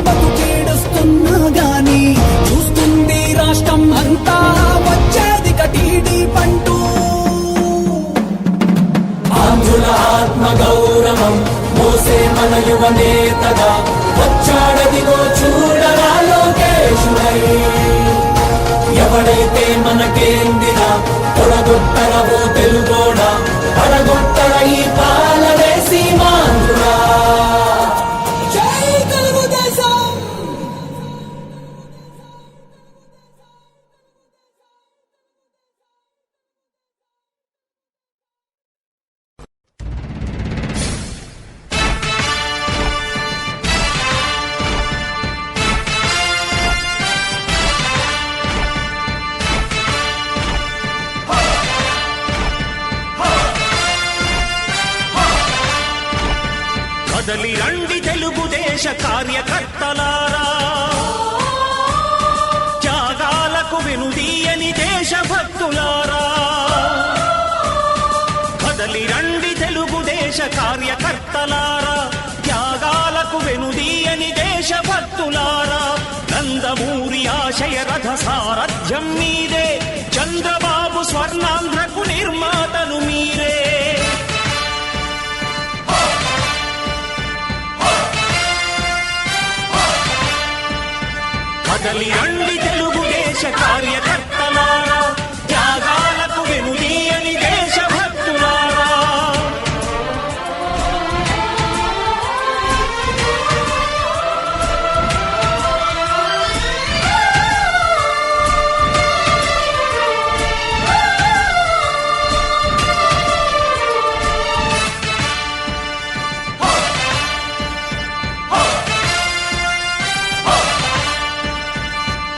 బతుకేడుస్తున్నా గాని చూస్తుంది రాష్ట్రం అంతా వచ్చేది కటీడీ పంటూ. ఆంధ్రుల ఆత్మ గౌరవం మోసే మన యువ నేతగా వచ్చాడదిగో చూడరా లోకేశుడై. ఎవడైతే మనకేందిరా తొడగొట్టరవో తెలుగోడా, పడగొట్టర ఈ పాలనే సీమాంధ్రుడా. జై తెలుగుదేశం. కదలి రండి తెలుగుదేశ కార్యకర్తలారా, త్యాగాలకు వెనుదీయని దేశభక్తులారా. కదలి రండి తెలుగుదేశ కార్యకర్తలారా, త్యాగాలకు వెనుదీయని దేశభక్తులారా. నందమూరి ఆశయ రథ సారథ్యం మీదే, చంద్రబాబు స్వర్ణాంధ్రకు నిర్మాతలు మీరే. కదలి రండి